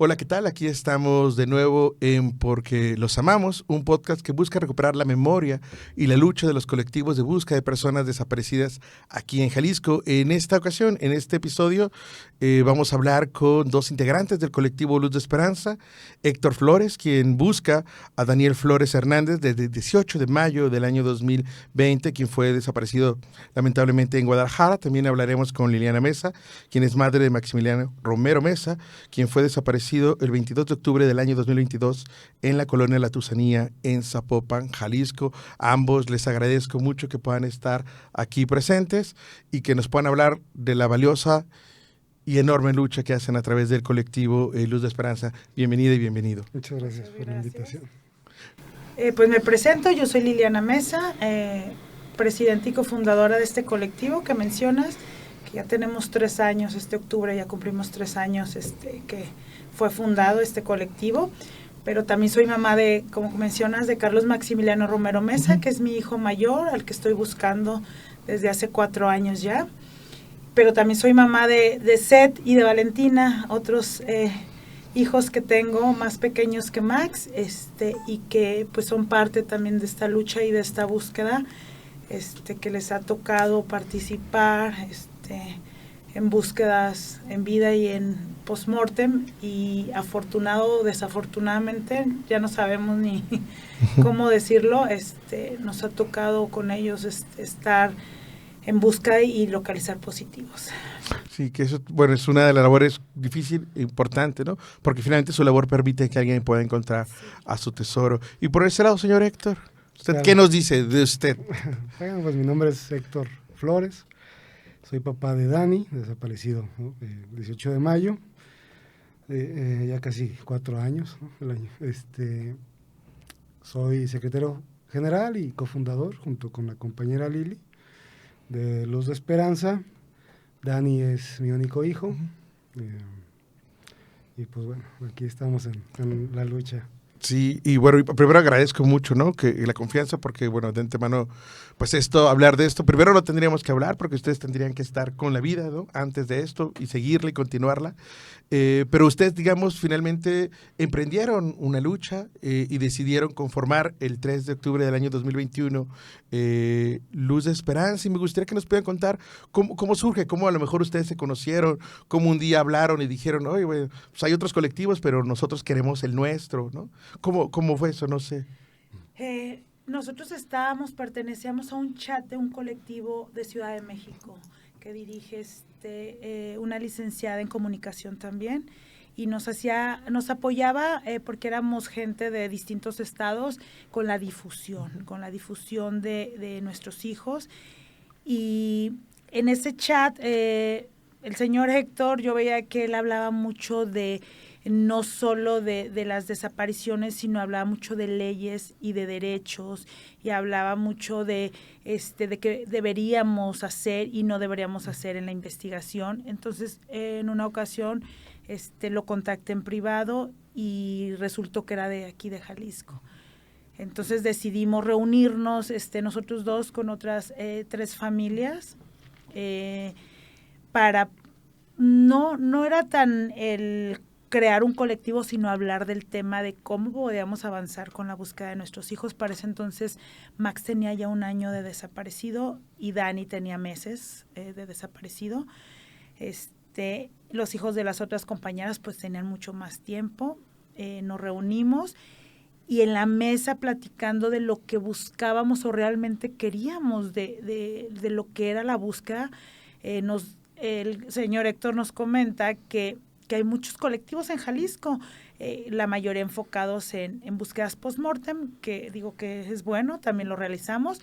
Hola, ¿qué tal? Aquí estamos de nuevo en Porque los amamos, un podcast que busca recuperar la memoria y la lucha de los colectivos de búsqueda de personas desaparecidas aquí en Jalisco. En esta ocasión, en este episodio, vamos a hablar con dos integrantes del colectivo Luz de Esperanza, Héctor Flores, quien busca a Daniel Flores Hernández desde el 18 de mayo del año 2020, quien fue desaparecido lamentablemente en Guadalajara. También hablaremos con Liliana Mesa, quien es madre de Maximiliano Romero Mesa, quien fue desaparecido el 22 de octubre del año 2022 en la colonia La Tusanía en Zapopan, Jalisco. A ambos les agradezco mucho que puedan estar aquí presentes y que nos puedan hablar de la valiosa y enorme lucha que hacen a través del colectivo Luz de Esperanza. Bienvenida y bienvenido. Muchas gracias por la invitación. Pues me presento, yo soy Liliana Mesa, presidenta y cofundadora de este colectivo que mencionas, que ya tenemos 3 años, este octubre ya cumplimos 3 años que fue fundado este colectivo, pero también soy mamá de, como mencionas, de Carlos Maximiliano Romero Mesa, que es mi hijo mayor, al que estoy buscando desde hace 4 años ya, pero también soy mamá de Seth y de Valentina, otros hijos que tengo más pequeños que Max, y que pues son parte también de esta lucha y de esta búsqueda, que les ha tocado participar, en búsquedas en vida y en postmortem, y afortunado o desafortunadamente, ya no sabemos ni cómo decirlo, nos ha tocado con ellos estar en busca y localizar positivos. Sí, que eso, bueno, es una de las labores difícil e importante, ¿no? Porque finalmente su labor permite que alguien pueda encontrar a su tesoro. Y por ese lado, señor Héctor, ¿usted claro. qué nos dice de usted? Bueno, pues mi nombre es Héctor Flores, soy papá de Dani, desaparecido, ¿no? 18 de mayo, ya casi 4 años, ¿no? El año. Soy secretario general y cofundador, junto con la compañera Lili, de Luz de Esperanza. Dani es mi único hijo, y pues bueno, aquí estamos en la lucha. Sí, y bueno, primero agradezco mucho, ¿no? Que la confianza, porque bueno, de antemano, pues hablar de esto, primero lo tendríamos que hablar, porque ustedes tendrían que estar con la vida, ¿no? Antes de esto, y seguirla y continuarla. Pero ustedes, digamos, finalmente emprendieron una lucha y decidieron conformar el 3 de octubre del año 2021 Luz de Esperanza, y me gustaría que nos puedan contar cómo surge, cómo a lo mejor ustedes se conocieron, cómo un día hablaron y dijeron, oye, bueno, pues hay otros colectivos, pero nosotros queremos el nuestro, ¿no? ¿Cómo fue eso? No sé. Nosotros pertenecíamos a un chat de un colectivo de Ciudad de México que dirige una licenciada en comunicación también, y nos apoyaba porque éramos gente de distintos estados con la difusión de nuestros hijos. Y en ese chat, el señor Héctor, yo veía que él hablaba mucho de no solo de las desapariciones, sino hablaba mucho de leyes y de derechos, y hablaba mucho de que deberíamos hacer y no deberíamos hacer en la investigación. Entonces, en una ocasión lo contacté en privado y resultó que era de aquí de Jalisco. Entonces decidimos reunirnos nosotros dos con otras 3 familias para no era tan el crear un colectivo, sino hablar del tema de cómo podíamos avanzar con la búsqueda de nuestros hijos. Para ese entonces Max tenía ya 1 año de desaparecido y Dani tenía meses de desaparecido. Los hijos de las otras compañeras pues tenían mucho más tiempo. Nos reunimos y en la mesa platicando de lo que buscábamos o realmente queríamos de lo que era la búsqueda, el señor Héctor nos comenta que hay muchos colectivos en Jalisco, la mayoría enfocados en búsquedas post-mortem, que digo que es bueno, también lo realizamos,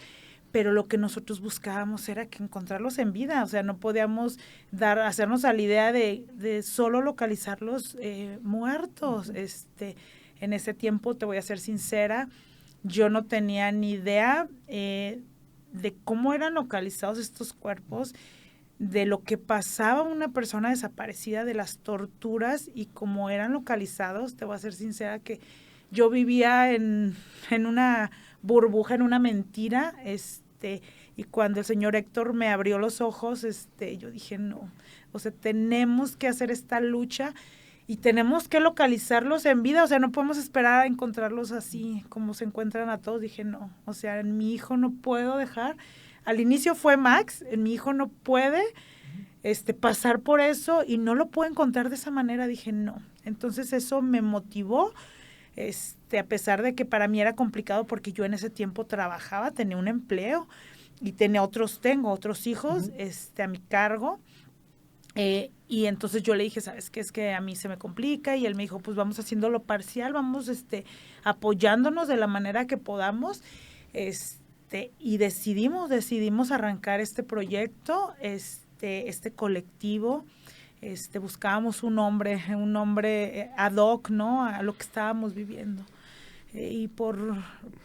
pero lo que nosotros buscábamos era que encontrarlos en vida, o sea, no podíamos hacernos a la idea de solo localizarlos muertos. En ese tiempo, te voy a ser sincera, yo no tenía ni idea de cómo eran localizados estos cuerpos, de lo que pasaba a una persona desaparecida, de las torturas y cómo eran localizados. Te voy a ser sincera que yo vivía en una burbuja, en una mentira, y cuando el señor Héctor me abrió los ojos, yo dije no, o sea, tenemos que hacer esta lucha. y tenemos que localizarlos en vida, o sea, no podemos esperar a encontrarlos así como se encuentran a todos. Dije, no, o sea, en mi hijo no puedo dejar. Al inicio fue Max, en mi hijo no puede pasar por eso y no lo puedo encontrar de esa manera. Dije, no. Entonces eso me motivó, a pesar de que para mí era complicado porque yo en ese tiempo trabajaba, tenía un empleo y tengo otros hijos a mi cargo. Y entonces yo le dije, ¿sabes qué? Es que a mí se me complica, y él me dijo, pues vamos haciéndolo parcial, vamos apoyándonos de la manera que podamos, y decidimos arrancar este proyecto, este colectivo. Buscábamos un nombre ad hoc, ¿no?, a lo que estábamos viviendo. Y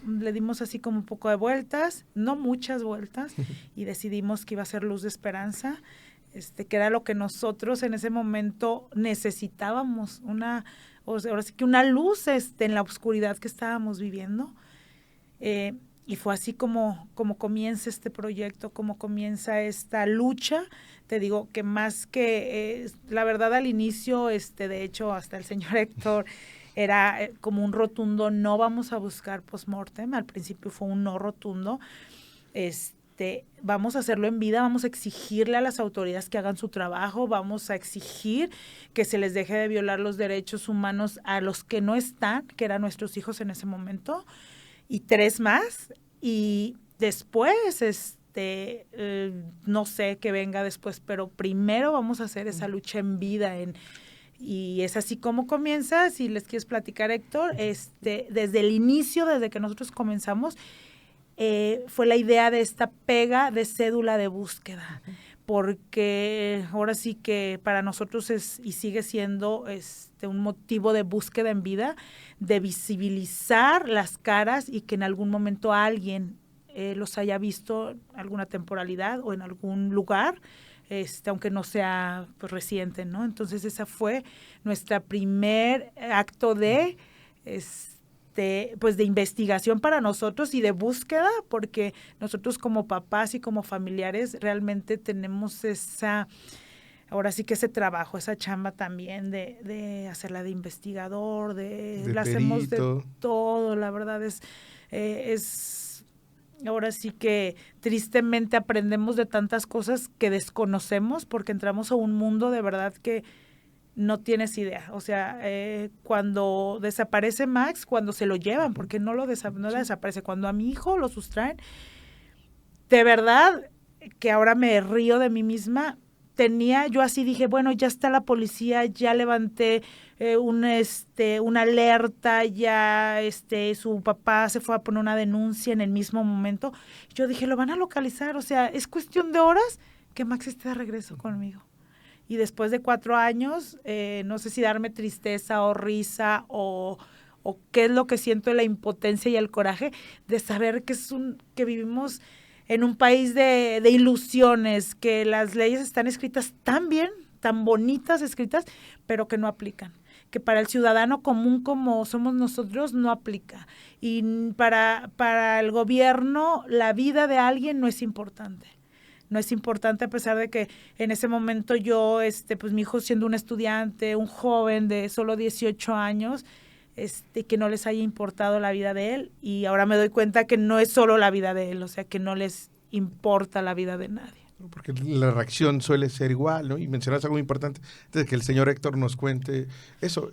le dimos así como un poco de vueltas, no muchas vueltas, y decidimos que iba a ser Luz de Esperanza, que era lo que nosotros en ese momento necesitábamos, ahora sí que una luz en la oscuridad que estábamos viviendo. Y fue así como comienza este proyecto, como comienza esta lucha. Te digo que más que, la verdad, al inicio, de hecho, hasta el señor Héctor era como un rotundo, no vamos a buscar postmortem. Al principio fue un no rotundo. Vamos a hacerlo en vida, vamos a exigirle a las autoridades que hagan su trabajo, vamos a exigir que se les deje de violar los derechos humanos a los que no están, que eran nuestros hijos en ese momento, y 3 más, y después, no sé qué venga después, pero primero vamos a hacer esa lucha en vida, y es así como comienza. Si les quieres platicar, Héctor, desde el inicio, desde que nosotros comenzamos, fue la idea de esta pega de cédula de búsqueda, porque ahora sí que para nosotros es y sigue siendo un motivo de búsqueda en vida, de visibilizar las caras y que en algún momento alguien los haya visto en alguna temporalidad o en algún lugar, aunque no sea pues reciente, ¿no? Entonces esa fue nuestra primer acto de pues de investigación para nosotros y de búsqueda, porque nosotros como papás y como familiares realmente tenemos ahora sí que ese trabajo, esa chamba también de hacerla de investigador, la hacemos de todo. La verdad es ahora sí que tristemente aprendemos de tantas cosas que desconocemos, porque entramos a un mundo de verdad que no tienes idea. O sea, cuando desaparece Max, cuando se lo llevan, porque no desaparece, cuando a mi hijo lo sustraen, de verdad que ahora me río de mí misma. Yo así dije, bueno, ya está la policía, ya levanté una alerta, ya su papá se fue a poner una denuncia en el mismo momento. Yo dije, lo van a localizar, o sea, es cuestión de horas que Max esté de regreso conmigo. Y después de 4 años, no sé si darme tristeza o risa o qué es lo que siento, la impotencia y el coraje de saber que vivimos en un país de ilusiones, que las leyes están escritas tan bien, tan bonitas escritas, pero que no aplican. Que para el ciudadano común como somos nosotros no aplica. Y para el gobierno la vida de alguien no es importante. No es importante, a pesar de que en ese momento yo, pues mi hijo siendo un estudiante, un joven de solo 18 años, que no les haya importado la vida de él. Y ahora me doy cuenta que no es solo la vida de él, o sea, que no les importa la vida de nadie. Porque la reacción suele ser igual, ¿no? Y mencionas algo muy importante, desde que el señor Héctor nos cuente eso.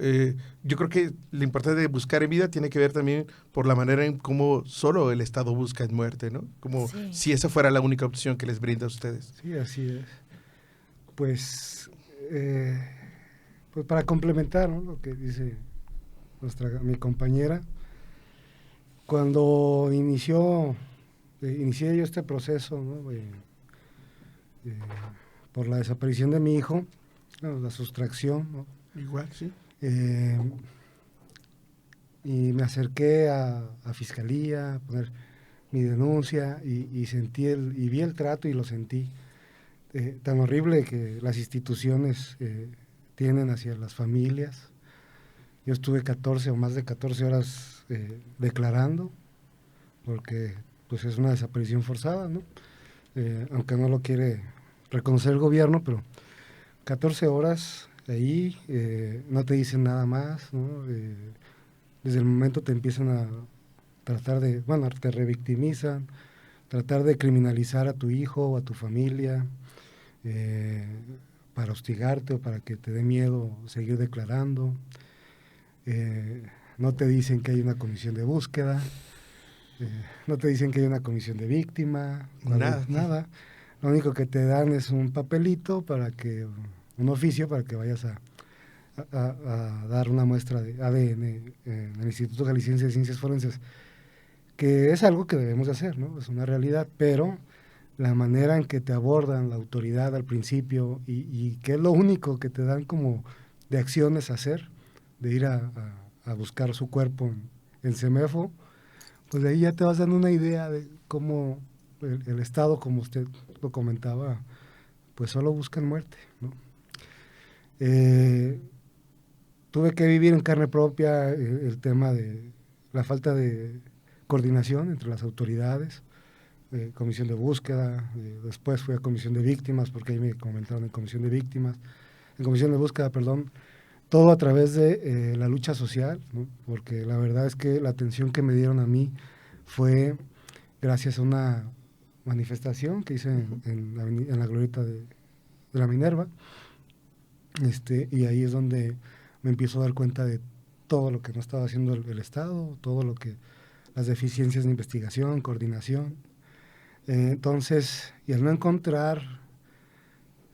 Yo creo que lo importante de buscar en vida tiene que ver también por la manera en cómo solo el Estado busca en muerte, ¿no? Como si esa fuera la única opción que les brinda a ustedes. Sí, así es. Pues para complementar, ¿no?, lo que dice mi compañera, cuando inicié yo este proceso, ¿no?, por la desaparición de mi hijo, la sustracción, ¿no? Igual, sí. Y me acerqué a Fiscalía a poner mi denuncia y sentí y vi el trato y lo sentí tan horrible que las instituciones tienen hacia las familias. Yo estuve 14 o más de 14 horas declarando, porque pues es una desaparición forzada, ¿no? Aunque no lo quiere reconocer el gobierno, pero 14 horas ahí, no te dicen nada más, ¿no? Desde el momento te empiezan a tratar de, bueno, te revictimizan, tratar de criminalizar a tu hijo o a tu familia, para hostigarte o para que te dé miedo seguir declarando. No te dicen que hay una comisión de búsqueda, no te dicen que hay una comisión de víctima, nada. Lo único que te dan es un papelito un oficio para que vayas a dar una muestra de ADN en el Instituto Jalisciense de Ciencias Forenses, que es algo que debemos de hacer, ¿no? Es una realidad, pero la manera en que te abordan la autoridad al principio y que es lo único que te dan como de acciones a hacer, de ir a buscar su cuerpo en CEMEFO, pues de ahí ya te vas dando una idea de cómo el Estado, como usted lo comentaba, pues solo buscan muerte, ¿no? Tuve que vivir en carne propia el tema de la falta de coordinación entre las autoridades, comisión de búsqueda, después fui a comisión de víctimas, porque ahí me comentaron en comisión de víctimas, en comisión de búsqueda, perdón, todo a través de la lucha social, ¿no? Porque la verdad es que la atención que me dieron a mí fue gracias a una manifestación que hice en la glorieta de la Minerva, y ahí es donde me empiezo a dar cuenta de todo lo que no estaba haciendo el Estado, todo lo que, las deficiencias de investigación, coordinación. Entonces, y al no encontrar,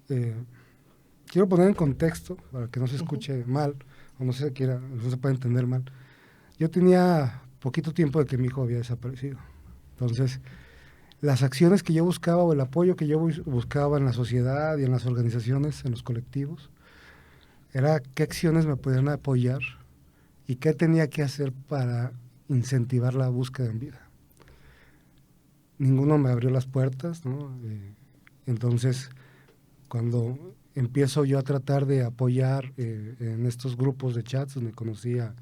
quiero poner en contexto para que no se escuche mal, o no se pueda entender mal. Yo tenía poquito tiempo de que mi hijo había desaparecido. Entonces, las acciones que yo buscaba o el apoyo que yo buscaba en la sociedad y en las organizaciones, en los colectivos, era qué acciones me podían apoyar y qué tenía que hacer para incentivar la búsqueda en vida. Ninguno me abrió las puertas, ¿no? Entonces, cuando empiezo yo a tratar de apoyar en estos grupos de chats donde conocí a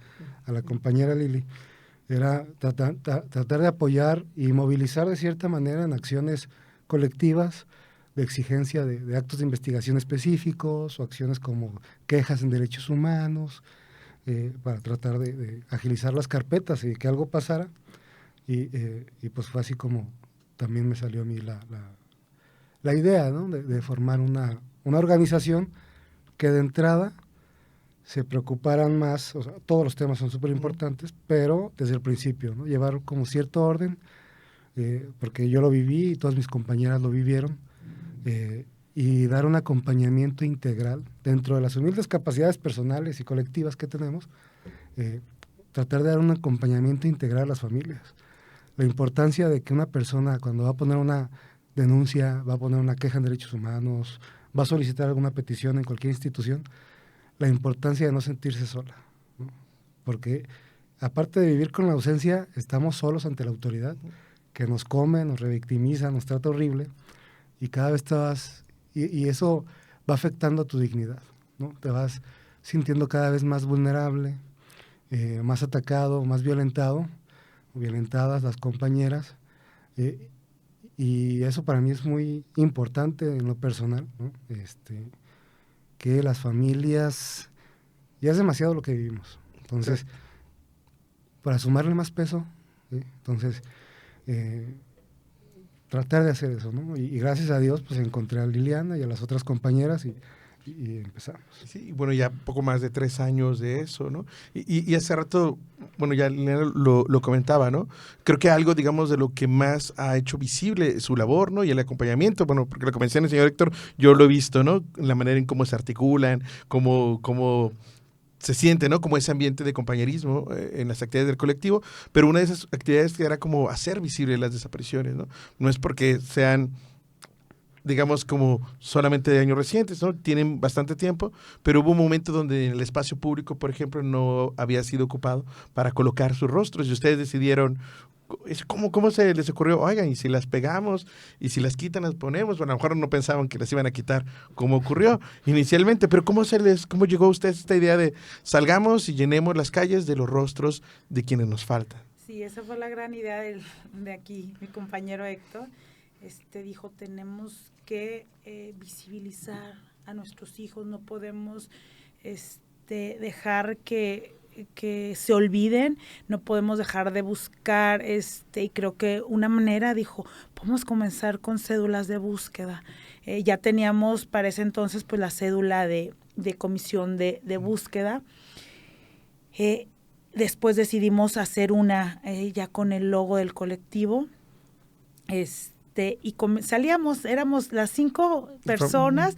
la compañera Lili, era tratar de apoyar y movilizar de cierta manera en acciones colectivas de exigencia de actos de investigación específicos o acciones como quejas en derechos humanos, para tratar de agilizar las carpetas y que algo pasara. Y pues fue así como también me salió a mí la idea, ¿no? de formar una organización que de entrada se preocuparan más, o sea, todos los temas son súper importantes, pero desde el principio, ¿no? Llevar como cierto orden, porque yo lo viví y todas mis compañeras lo vivieron, y dar un acompañamiento integral dentro de las humildes capacidades personales y colectivas que tenemos, tratar de dar un acompañamiento integral a las familias. La importancia de que una persona cuando va a poner una denuncia, va a poner una queja en derechos humanos, va a solicitar alguna petición en cualquier institución, la importancia de no sentirse sola, ¿no? Porque aparte de vivir con la ausencia, estamos solos ante la autoridad, que nos come, nos revictimiza, nos trata horrible, y cada vez te vas, y eso va afectando a tu dignidad, ¿no? Te vas sintiendo cada vez más vulnerable, más atacado, más violentado, violentadas las compañeras, y eso para mí es muy importante en lo personal, ¿no? Que las familias, ya es demasiado lo que vivimos, entonces, sí, para sumarle más peso, ¿sí? Entonces, tratar de hacer eso, ¿no? Y gracias a Dios, pues encontré a Liliana y a las otras compañeras y empezamos. Sí, bueno, ya poco más de 3 años de eso, ¿no? Y hace rato, bueno, ya Liliana lo comentaba, ¿no? Creo que algo, digamos, de lo que más ha hecho visible su labor, ¿no? Y el acompañamiento, bueno, porque lo que menciona el señor Héctor, yo lo he visto, ¿no? La manera en cómo se articulan, cómo se siente, ¿no? Como ese ambiente de compañerismo en las actividades del colectivo, pero una de esas actividades que era como hacer visible las desapariciones, ¿no? No es porque sean, digamos, como solamente de años recientes, ¿no? Tienen bastante tiempo, pero hubo un momento donde en el espacio público, por ejemplo, no había sido ocupado para colocar sus rostros y ustedes decidieron, ¿cómo se les ocurrió? Oigan, y si las pegamos, y si las quitan, las ponemos. Bueno, a lo mejor no pensaban que las iban a quitar, como ocurrió inicialmente, pero ¿cómo llegó a ustedes esta idea de salgamos y llenemos las calles de los rostros de quienes nos faltan? Sí, esa fue la gran idea de aquí, mi compañero Héctor. Dijo, tenemos que visibilizar a nuestros hijos, no podemos dejar que se olviden, no podemos dejar de buscar, y creo que una manera, dijo, podemos comenzar con cédulas de búsqueda. Ya teníamos para ese entonces pues la cédula de comisión de búsqueda. Después decidimos hacer una ya con el logo del colectivo, y salíamos, éramos las 5 personas.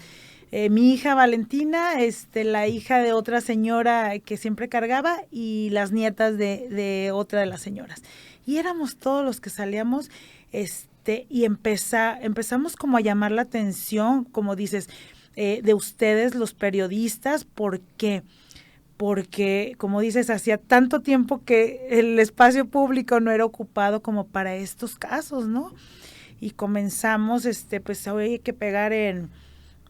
Mi hija Valentina, la hija de otra señora que siempre cargaba y las nietas de otra de las señoras. Y éramos todos los que salíamos, y empezamos como a llamar la atención, como dices, de ustedes los periodistas. ¿Por qué? Porque, como dices, hacía tanto tiempo que el espacio público no era ocupado como para estos casos, ¿no? Y comenzamos, pues hoy hay que pegar en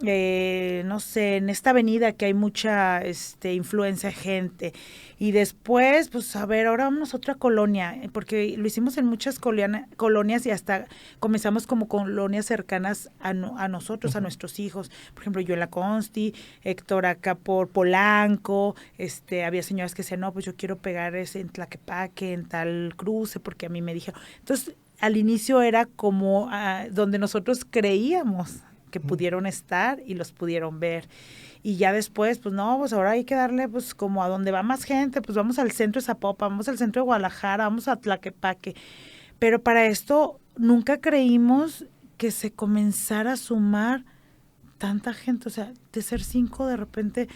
no sé, en esta avenida que hay mucha influencia de gente, y después pues a ver, ahora vamos a otra colonia, porque lo hicimos en muchas colonias y hasta comenzamos como colonias cercanas a nosotros, a nuestros hijos. Por ejemplo, yo en la Consti, Héctor acá por Polanco, había señoras que decían, no, pues yo quiero pegar en Tlaquepaque, en tal cruce, porque a mí me dijeron. Entonces, al inicio era como donde nosotros creíamos que pudieron estar y los pudieron ver. Y ya después, pues no, pues ahora hay que darle pues como a donde va más gente, pues vamos al centro de Zapopan, vamos al centro de Guadalajara, vamos a Tlaquepaque. Pero para esto nunca creímos que se comenzara a sumar tanta gente, o sea, de ser 5 de repente,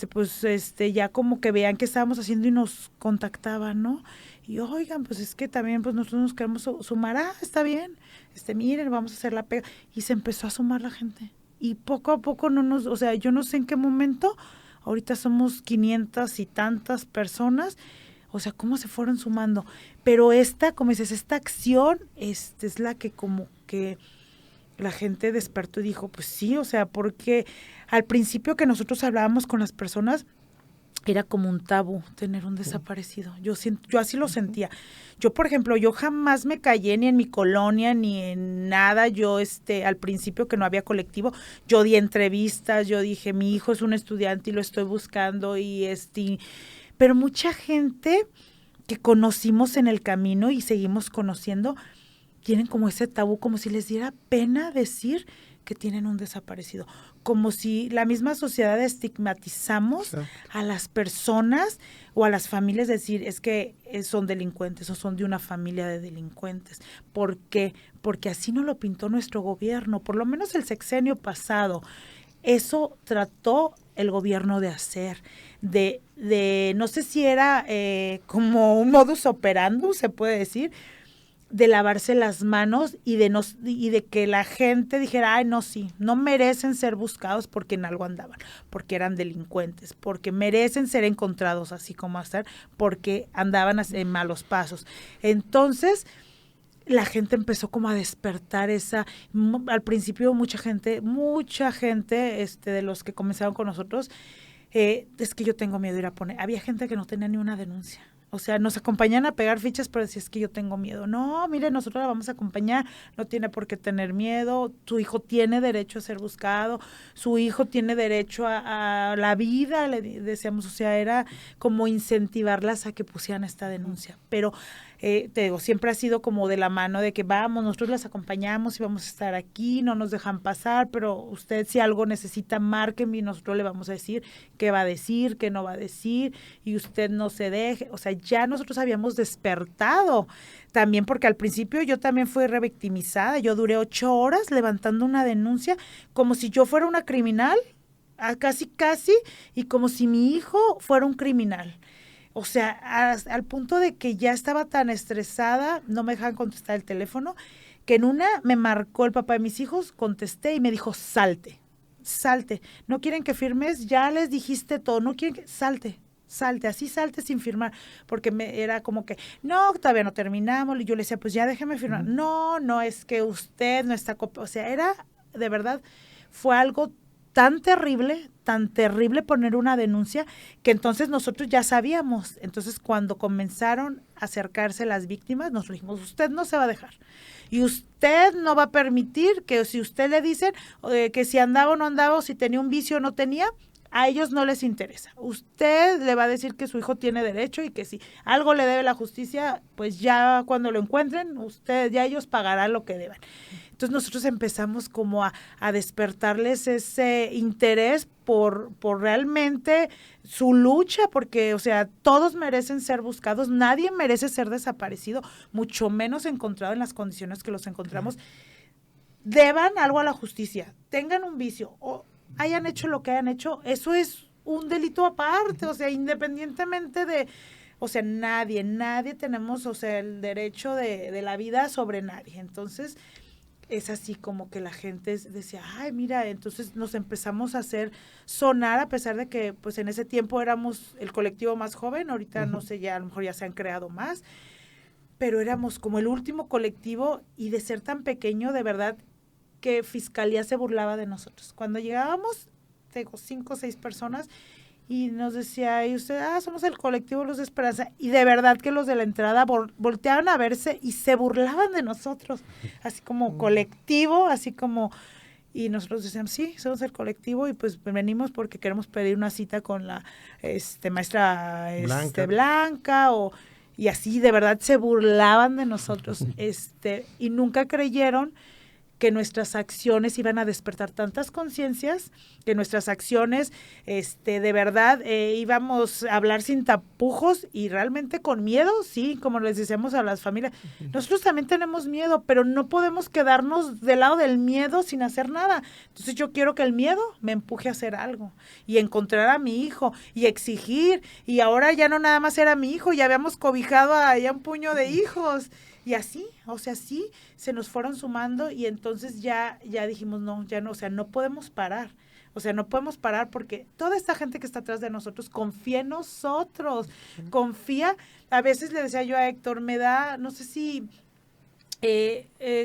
pues ya como que vean qué estábamos haciendo y nos contactaban, ¿no? Y oigan, pues es que también pues nosotros nos queremos sumar, está bien, miren, vamos a hacer la pega. Y se empezó a sumar la gente. Y poco a poco o sea, yo no sé en qué momento, ahorita somos 500 y tantas personas, o sea, cómo se fueron sumando. Pero como dices, esta acción es la que como que la gente despertó y dijo, pues sí, o sea, porque al principio que nosotros hablábamos con las personas, era como un tabú tener un desaparecido. Yo así lo sentía. Yo, por ejemplo, yo jamás me callé ni en mi colonia ni en nada. Yo, al principio que no había colectivo, yo di entrevistas, yo dije, mi hijo es un estudiante y lo estoy buscando pero mucha gente que conocimos en el camino y seguimos conociendo, tienen como ese tabú, como si les diera pena decir que tienen un desaparecido, como si la misma sociedad estigmatizamos a las personas o a las familias, decir, es que son delincuentes o son de una familia de delincuentes. ¿Por qué? Porque así nos lo pintó nuestro gobierno, por lo menos el sexenio pasado. Eso trató el gobierno de hacer, no sé si era como un modus operandi, se puede decir, de lavarse las manos y de que la gente dijera, ay, no, sí, no merecen ser buscados porque en algo andaban, porque eran delincuentes, porque merecen ser encontrados así como hacer, porque andaban en malos pasos. Entonces, la gente empezó como a despertar al principio mucha gente de los que comenzaron con nosotros, es que yo tengo miedo de ir a poner, había gente que no tenía ni una denuncia. O sea, nos acompañan a pegar fichas, pero decía, es que yo tengo miedo. No, mire, nosotros la vamos a acompañar, no tiene por qué tener miedo, su hijo tiene derecho a ser buscado, su hijo tiene derecho a la vida, le decíamos, o sea, era como incentivarlas a que pusieran esta denuncia. Pero, te digo, siempre ha sido como de la mano de que vamos, nosotros las acompañamos y vamos a estar aquí, no nos dejan pasar, pero usted si algo necesita, márquenme y nosotros le vamos a decir qué va a decir, qué no va a decir, y usted no se deje. O sea, ya nosotros habíamos despertado también, porque al principio yo también fui revictimizada. Yo duré 8 horas levantando una denuncia como si yo fuera una criminal, casi, y como si mi hijo fuera un criminal. O sea, al punto de que ya estaba tan estresada, no me dejaban contestar el teléfono, que en una me marcó el papá de mis hijos, contesté y me dijo, salte, no quieren que firmes, ya les dijiste todo, no quieren que, salte, así salte sin firmar, porque era como que, no, todavía no terminamos, y yo le decía, pues ya déjeme firmar, no, es que usted no está, o sea, era, de verdad, fue algo tan terrible poner una denuncia, que entonces nosotros ya sabíamos. Entonces, cuando comenzaron a acercarse las víctimas, nosotros dijimos, usted no se va a dejar. Y usted no va a permitir que si usted le dicen que si andaba o no andaba, o si tenía un vicio o no tenía, a ellos no les interesa. Usted le va a decir que su hijo tiene derecho y que si algo le debe la justicia, pues ya cuando lo encuentren, ya ellos pagarán lo que deban. Entonces nosotros empezamos como a despertarles ese interés por realmente su lucha, porque, o sea, todos merecen ser buscados, nadie merece ser desaparecido, mucho menos encontrado en las condiciones que los encontramos. Deban algo a la justicia, tengan un vicio o hayan hecho lo que hayan hecho, eso es un delito aparte, o sea, independientemente de, o sea, nadie tenemos, o sea, el derecho de la vida sobre nadie. Entonces, es así como que la gente decía, ay, mira, entonces nos empezamos a hacer sonar, a pesar de que, pues, en ese tiempo éramos el colectivo más joven, ahorita no sé, ya a lo mejor ya se han creado más, pero éramos como el último colectivo y de ser tan pequeño, de verdad, que Fiscalía se burlaba de nosotros. Cuando llegábamos, tengo 5 o 6 personas y nos decía, y usted, somos el colectivo Luz de Esperanza, y de verdad que los de la entrada volteaban a verse y se burlaban de nosotros, así como colectivo, así como, y nosotros decíamos, sí, somos el colectivo y pues venimos porque queremos pedir una cita con la maestra Blanca y así de verdad se burlaban de nosotros, y nunca creyeron que nuestras acciones iban a despertar tantas conciencias, que nuestras acciones de verdad íbamos a hablar sin tapujos y realmente con miedo, sí, como les decíamos a las familias. Nosotros también tenemos miedo, pero no podemos quedarnos del lado del miedo sin hacer nada. Entonces yo quiero que el miedo me empuje a hacer algo y encontrar a mi hijo y exigir, y ahora ya no nada más era mi hijo, ya habíamos cobijado a ya un puño de hijos. Y así, o sea, sí, se nos fueron sumando y entonces ya dijimos, no, ya no, o sea, no podemos parar. O sea, no podemos parar porque toda esta gente que está atrás de nosotros confía en nosotros, confía. A veces le decía yo a Héctor, me da, no sé si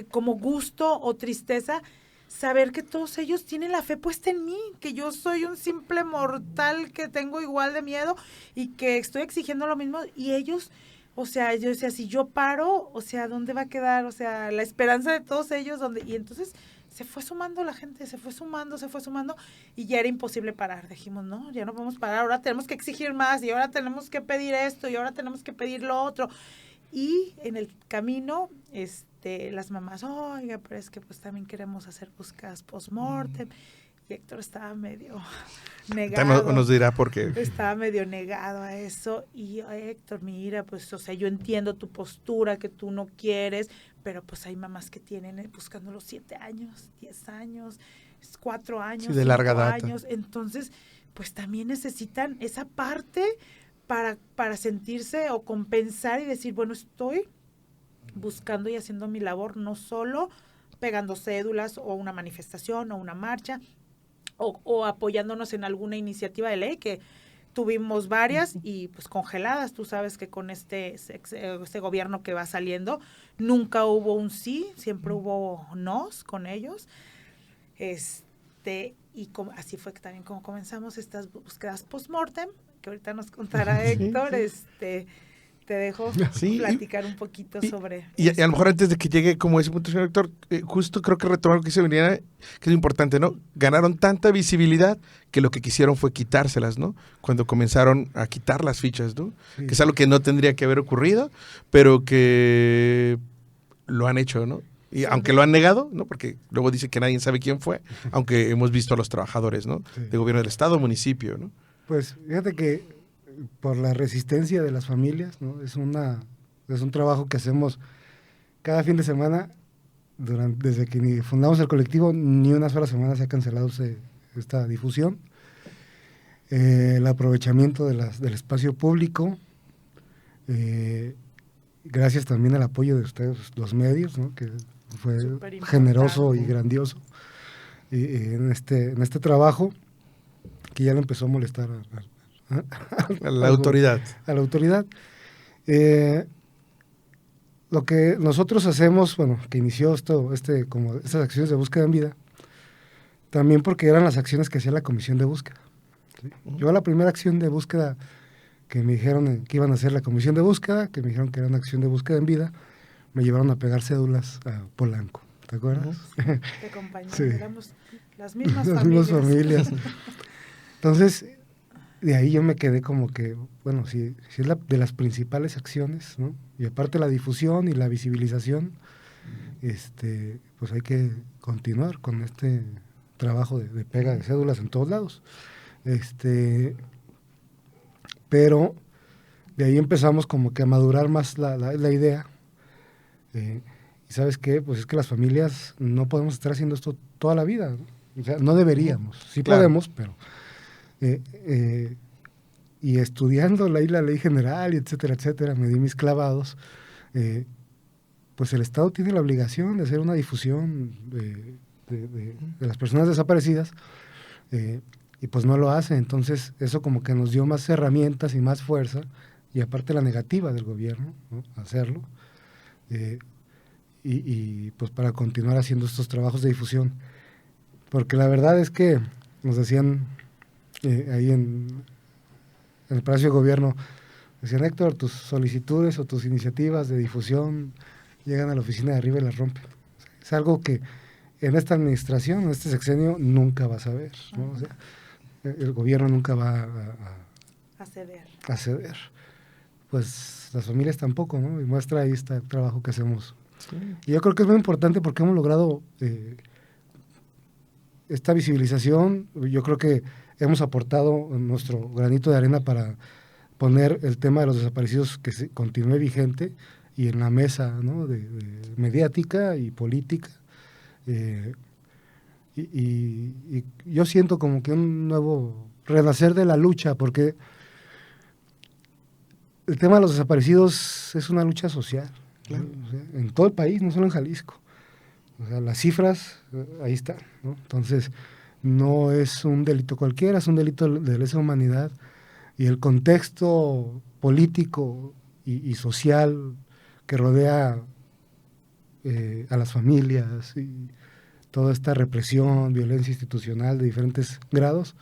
como gusto o tristeza, saber que todos ellos tienen la fe puesta en mí, que yo soy un simple mortal que tengo igual de miedo y que estoy exigiendo lo mismo y ellos... O sea, yo decía, si yo paro, o sea, ¿dónde va a quedar? O sea, la esperanza de todos ellos, ¿dónde? Y entonces se fue sumando la gente, se fue sumando, y ya era imposible parar. Dijimos, no, ya no podemos parar, ahora tenemos que exigir más, y ahora tenemos que pedir esto, y ahora tenemos que pedir lo otro. Y en el camino, las mamás, oiga, pero es que pues también queremos hacer búsquedas post-mortem. Y Héctor estaba medio negado. Nos dirá por qué. Estaba medio negado a eso. Y Héctor, mira, pues, o sea, yo entiendo tu postura, que tú no quieres, pero pues hay mamás que tienen buscando los 7 años, 10 años, 4 años, sí, de larga data. años. Entonces, pues también necesitan esa parte para sentirse o compensar y decir, bueno, estoy buscando y haciendo mi labor, no solo pegando cédulas o una manifestación o una marcha, o apoyándonos en alguna iniciativa de ley, que tuvimos varias y pues congeladas. Tú sabes que con este gobierno que va saliendo, nunca hubo un sí, siempre hubo nos con ellos. Y así fue que también como comenzamos estas búsquedas post-mortem, que ahorita nos contará Héctor, te dejo platicar un poquito sobre y a lo mejor antes de que llegue como ese punto, señor Héctor, justo creo que retomar lo que se venía, que es importante, ¿no? Ganaron tanta visibilidad que lo que quisieron fue quitárselas, ¿no? Cuando comenzaron a quitar las fichas, ¿no? Sí. Que es algo que no tendría que haber ocurrido, pero que lo han hecho, ¿no? Y aunque lo han negado, ¿no? Porque luego dice que nadie sabe quién fue, aunque hemos visto a los trabajadores, ¿no? Sí. De gobierno del estado, municipio, ¿no? Pues fíjate que por la resistencia de las familias, ¿no? Es un trabajo que hacemos cada fin de semana. Desde que fundamos el colectivo, ni una sola semana se ha cancelado esta difusión. El aprovechamiento del espacio público, gracias también al apoyo de ustedes, los medios, ¿no? Que fue generoso y grandioso en este trabajo, que ya le empezó a molestar a la autoridad. A la autoridad. Lo que nosotros hacemos, bueno, que inició como estas acciones de búsqueda en vida, también porque eran las acciones que hacía la comisión de búsqueda. ¿Sí? Yo la primera acción de búsqueda que me dijeron que iban a hacer la comisión de búsqueda, que me dijeron que era una acción de búsqueda en vida, me llevaron a pegar cédulas a Polanco. ¿Te acuerdas? De compañía, sí. Éramos las mismas familias. Entonces, de ahí yo me quedé como que, bueno, si es de las principales acciones, ¿no? Y aparte la difusión y la visibilización, pues hay que continuar con este trabajo de pega de cédulas en todos lados. Pero de ahí empezamos como que a madurar más la idea. ¿Y sabes qué? Pues es que las familias no podemos estar haciendo esto toda la vida, ¿no? O sea, no deberíamos. Sí claro. podemos, pero... y estudiando la ley general, y etcétera, me di mis clavados. Pues el Estado tiene la obligación de hacer una difusión de las personas desaparecidas, y pues no lo hace. Entonces eso como que nos dio más herramientas y más fuerza, y aparte la negativa del gobierno, ¿no? Hacerlo, y pues para continuar haciendo estos trabajos de difusión, porque la verdad es que nos decían ahí en el Palacio de Gobierno, decían: Héctor, tus solicitudes o tus iniciativas de difusión llegan a la oficina de arriba y las rompen. Es algo que en esta administración, en este sexenio, nunca vas a ver, ¿no? O sea, el gobierno nunca va a ceder. A ceder. Pues las familias tampoco, ¿no? Y muestra ahí está el trabajo que hacemos. Sí. Y yo creo que es muy importante porque hemos logrado esta visibilización. Yo creo que hemos aportado nuestro granito de arena para poner el tema de los desaparecidos que continúe vigente y en la mesa, ¿no? de mediática y política. Y yo siento como que un nuevo renacer de la lucha, porque el tema de los desaparecidos es una lucha social, claro, ¿no? O sea, en todo el país, no solo en Jalisco. O sea, las cifras ahí están, ¿no? Entonces, no es un delito cualquiera, es un delito de lesa humanidad, y el contexto político y social que rodea a las familias y toda esta represión, violencia institucional de diferentes grados,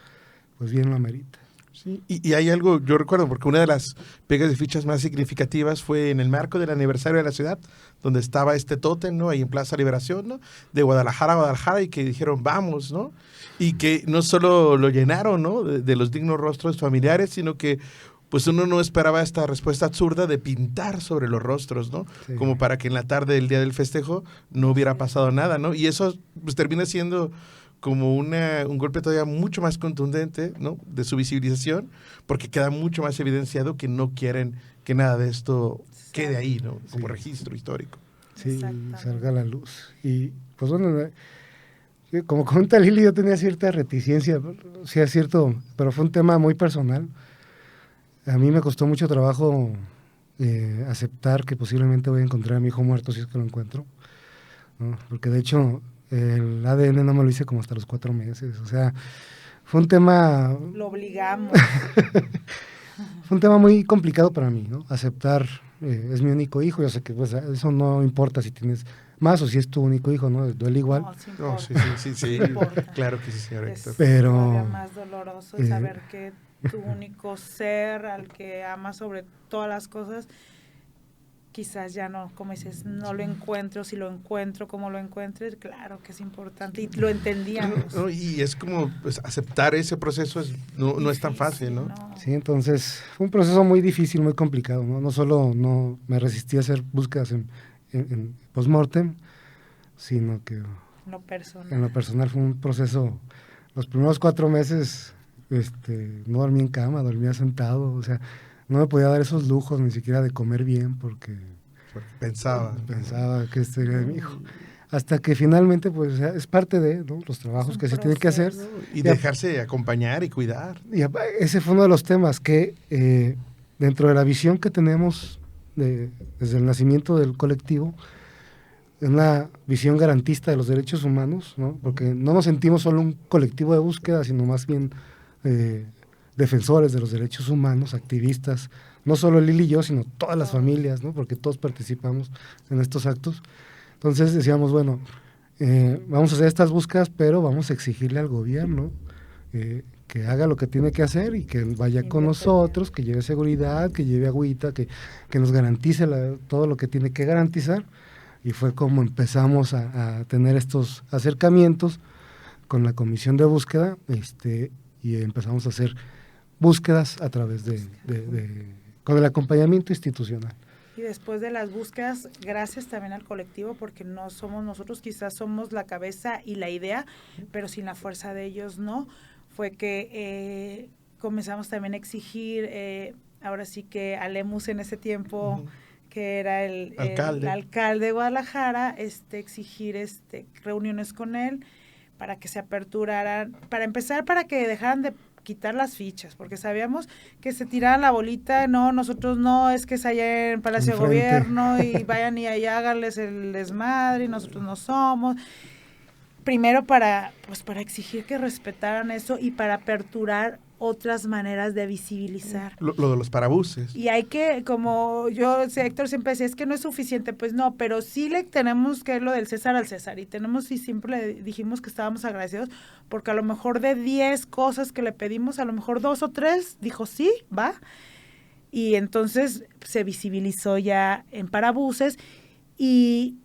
pues bien lo amerita. Sí, y hay algo, yo recuerdo, porque una de las pegas de fichas más significativas fue en el marco del aniversario de la ciudad, donde estaba este tótem, ¿no? Ahí en Plaza Liberación, ¿no? De Guadalajara a Guadalajara, y que dijeron, vamos, ¿no? Y que no solo lo llenaron, ¿no? De los dignos rostros familiares, sino que pues uno no esperaba esta respuesta absurda de pintar sobre los rostros, ¿no? Sí. Como para que en la tarde del día del festejo no hubiera pasado nada, ¿no? Y eso pues termina siendo como un golpe todavía mucho más contundente, ¿no? De su visibilización, porque queda mucho más evidenciado que no quieren que nada de esto quede ahí, ¿no? Como registro histórico. Sí, salga a la luz. Y pues bueno, como comenta Lili, yo tenía cierta reticencia, sí es cierto, pero fue un tema muy personal. A mí me costó mucho trabajo aceptar que posiblemente voy a encontrar a mi hijo muerto si es que lo encuentro, ¿no? Porque de hecho el ADN no me lo hice como hasta los 4 meses, o sea, fue un tema... Lo obligamos. Fue un tema muy complicado para mí, ¿no? Aceptar, es mi único hijo, yo sé que pues, eso no importa si tienes más o si es tu único hijo, ¿no? Duele igual. No, sí. Claro que sí, señor Héctor. Pero... Es más doloroso es saber que tu único ser, al que amas sobre todas las cosas, quizás ya no, como dices, no lo encuentro, si lo encuentro, como lo encuentre, claro que es importante, y lo entendíamos. No, y es como pues, aceptar ese proceso no es tan fácil, ¿no? Sí, entonces fue un proceso muy difícil, muy complicado, ¿no? No solo no me resistí a hacer búsquedas en post-mortem, sino que en lo personal fue un proceso, los primeros 4 meses no dormía en cama, dormía sentado, o sea, no me podía dar esos lujos ni siquiera de comer bien porque pensaba que este era mi hijo. Hasta que finalmente, pues, es parte de, ¿no? Los trabajos que se tienen que hacer. Y dejarse acompañar y cuidar. Y ese fue uno de los temas que, dentro de la visión que tenemos desde el nacimiento del colectivo, es una visión garantista de los derechos humanos, ¿no? Porque no nos sentimos solo un colectivo de búsqueda, sino más bien defensores de los derechos humanos, activistas, no solo Lili y yo, sino todas las familias, ¿no? Porque todos participamos en estos actos. Entonces decíamos, bueno, vamos a hacer estas búsquedas, pero vamos a exigirle al gobierno que haga lo que tiene que hacer y que vaya con nosotros, que lleve seguridad, que lleve agüita, que nos garantice todo lo que tiene que garantizar. Y fue como empezamos a tener estos acercamientos con la comisión de búsqueda, y empezamos a hacer búsquedas a través con el acompañamiento institucional. Y después de las búsquedas, gracias también al colectivo, porque no somos nosotros, quizás somos la cabeza y la idea, pero sin la fuerza de ellos no, fue que comenzamos también a exigir, ahora sí que a Lemus en ese tiempo, que era el alcalde de Guadalajara, exigir reuniones con él para que se aperturaran, para empezar, para que dejaran de quitar las fichas, porque sabíamos que se tiraban la bolita, no, nosotros no, es que es allá en Palacio de Gobierno y vayan y allá háganles el desmadre y nosotros no somos. Primero para exigir que respetaran eso y para aperturar otras maneras de visibilizar. Lo de los parabuses. Y hay que, como Héctor siempre decía, es que no es suficiente, pues no, pero sí le tenemos que lo del César al César, y siempre le dijimos que estábamos agradecidos, porque a lo mejor de 10 cosas que le pedimos, a lo mejor 2 o 3 dijo sí, va, y entonces se visibilizó ya en parabuses, y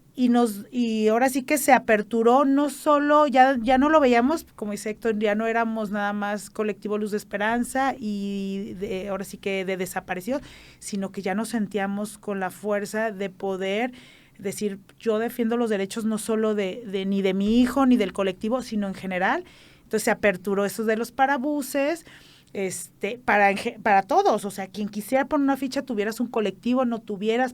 ahora sí que se aperturó, no solo, ya no lo veíamos, como dice Héctor, ya no éramos nada más colectivo Luz de Esperanza y ahora sí que de desaparecidos, sino que ya nos sentíamos con la fuerza de poder decir, yo defiendo los derechos no solo ni de mi hijo ni del colectivo, sino en general. Entonces se aperturó eso de los parabuses, para todos, o sea, quien quisiera poner una ficha, tuvieras un colectivo, no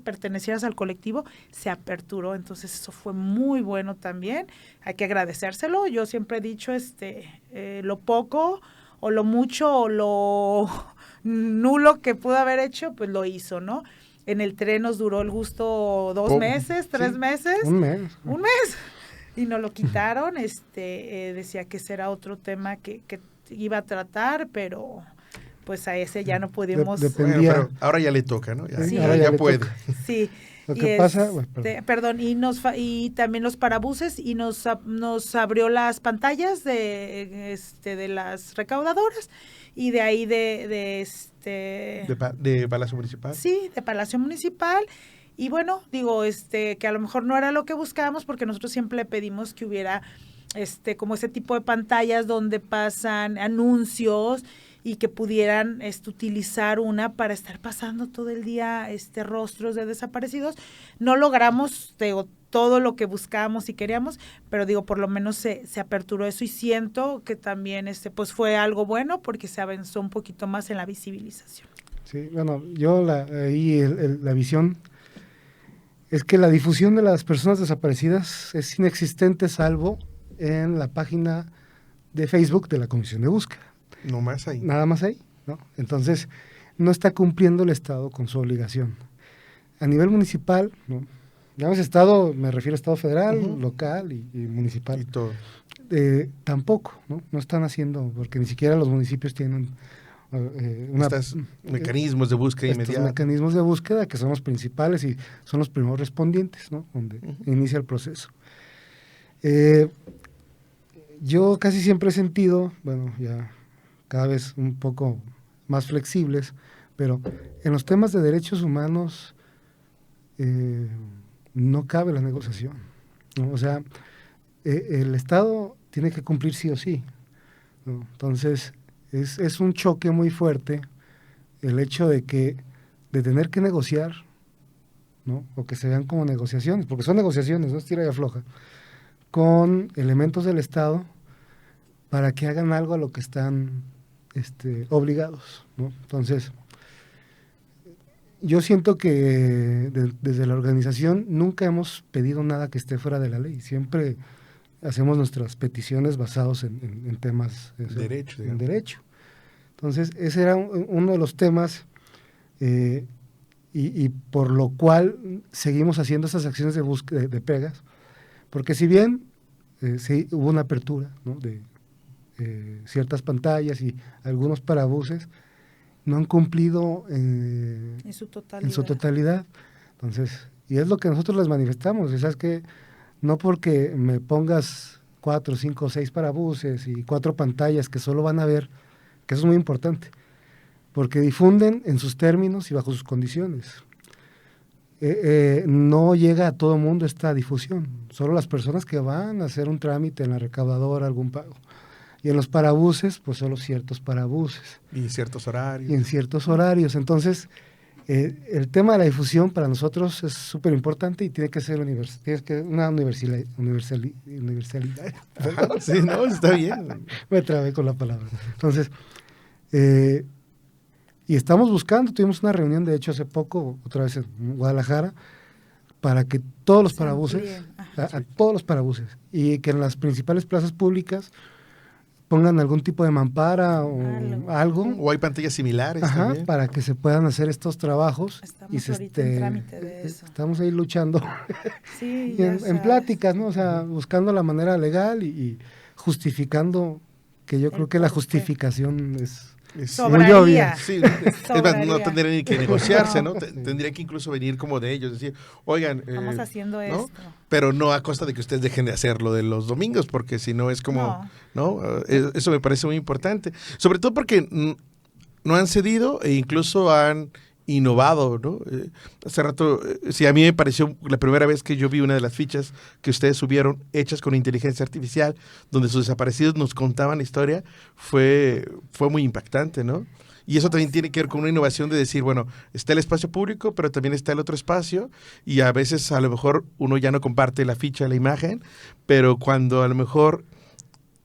pertenecieras al colectivo, se aperturó, entonces eso fue muy bueno también, hay que agradecérselo. Yo siempre he dicho, lo poco, o lo mucho, o lo nulo que pudo haber hecho, pues lo hizo, ¿no? En el tren nos duró el gusto 2 meses, 3 meses. Un mes. Y nos lo quitaron, decía que ese era otro tema que iba a tratar, pero pues a ese ya no pudimos. Bueno, pero ahora ya le toca, ¿no? Sí, ahora ya puede. Toca. Sí. Lo que pasa, y también los parabuses, y nos abrió las pantallas de las recaudadoras, y de ahí de Palacio Municipal. Sí, de Palacio Municipal. Y bueno, digo, que a lo mejor no era lo que buscábamos, porque nosotros siempre le pedimos que hubiera como ese tipo de pantallas donde pasan anuncios y que pudieran utilizar una para estar pasando todo el día rostros de desaparecidos. No logramos todo lo que buscábamos y queríamos, pero por lo menos se aperturó eso, y siento que también pues fue algo bueno, porque se avanzó un poquito más en la visibilización. Sí, bueno, yo la visión es que la difusión de las personas desaparecidas es inexistente, salvo en la página de Facebook de la Comisión de Búsqueda. No más ahí. Nada más ahí, ¿no? Entonces, no está cumpliendo el Estado con su obligación. A nivel municipal, ¿no? Ya Estado, me refiero a Estado federal, local y municipal. Y todo. Tampoco, ¿no? No están haciendo, porque ni siquiera los municipios tienen estos mecanismos de búsqueda inmediata. Mecanismos de búsqueda que son los principales y son los primeros respondientes, ¿no? Donde inicia el proceso. Yo casi siempre he sentido, bueno, ya cada vez un poco más flexibles, pero en los temas de derechos humanos no cabe la negociación, ¿no? O sea, el Estado tiene que cumplir sí o sí, ¿no? Entonces, es un choque muy fuerte el hecho de tener que negociar, ¿no? O que se vean como negociaciones, porque son negociaciones, no es tira y afloja, con elementos del Estado para que hagan algo a lo que están obligados, ¿no? Entonces, yo siento que desde la organización nunca hemos pedido nada que esté fuera de la ley, siempre hacemos nuestras peticiones basados en temas en derecho. Entonces, ese era uno de los temas y por lo cual seguimos haciendo esas acciones de búsqueda de pegas, porque si bien sí hubo una apertura, ¿no? de ciertas pantallas y algunos parabuses, no han cumplido en su totalidad. Entonces, y es lo que nosotros les manifestamos, ¿sabes qué? No porque me pongas 4, 5, 6 parabuses y 4 pantallas que solo van a ver, que eso es muy importante, porque difunden en sus términos y bajo sus condiciones. No llega a todo mundo esta difusión, solo las personas que van a hacer un trámite en la recaudadora, algún pago. Y en los parabuses, pues solo ciertos parabuses. Y ciertos horarios. Y en ciertos horarios. Entonces, el tema de la difusión para nosotros es súper importante y tiene que ser una universalidad. Ajá, sí, no, está bien. Me trabé con la palabra. Entonces, y estamos buscando, tuvimos una reunión, de hecho, hace poco, otra vez en Guadalajara, para que todos los parabuses, a todos los parabuses, y que en las principales plazas públicas pongan algún tipo de mampara o algo. O hay pantallas similares. Ajá, también. para que se puedan hacer estos trabajos. Estamos ahorita en trámite de eso. Estamos ahí luchando. Sí, y en pláticas, ¿no? O sea, buscando la manera legal y justificando, que yo creo que la justificación es muy obvia. Sí, no tendría ni que negociarse, ¿no? Tendría que incluso venir como de ellos, decir, oigan, estamos haciendo ¿no? esto. Pero no a costa de que ustedes dejen de hacerlo de los domingos, porque si no es como, ¿no? Eso me parece muy importante. Sobre todo porque no han cedido e incluso han innovado, ¿no? Hace rato, sí, a mí me pareció la primera vez que yo vi una de las fichas que ustedes subieron hechas con inteligencia artificial, donde sus desaparecidos nos contaban la historia, fue muy impactante, ¿no? Y eso también tiene que ver con una innovación de decir, bueno, está el espacio público, pero también está el otro espacio, y a veces a lo mejor uno ya no comparte la ficha, la imagen, pero cuando a lo mejor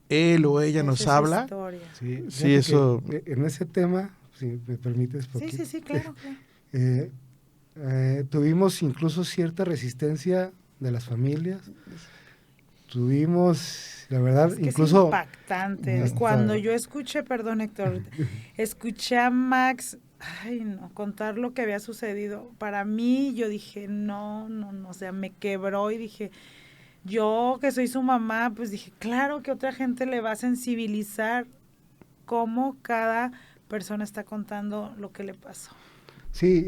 él o ella nos habla, sí, eso... En ese tema, si me permites. Sí, claro. Tuvimos incluso cierta resistencia de las familias. Tuvimos, la verdad, es que incluso... es impactante. Cuando yo escuché, perdón, Héctor, escuché a Max, contar lo que había sucedido. Para mí, yo dije, no, o sea, me quebró y dije... Yo, que soy su mamá, pues dije, claro que otra gente le va a sensibilizar cómo cada persona está contando lo que le pasó. Sí,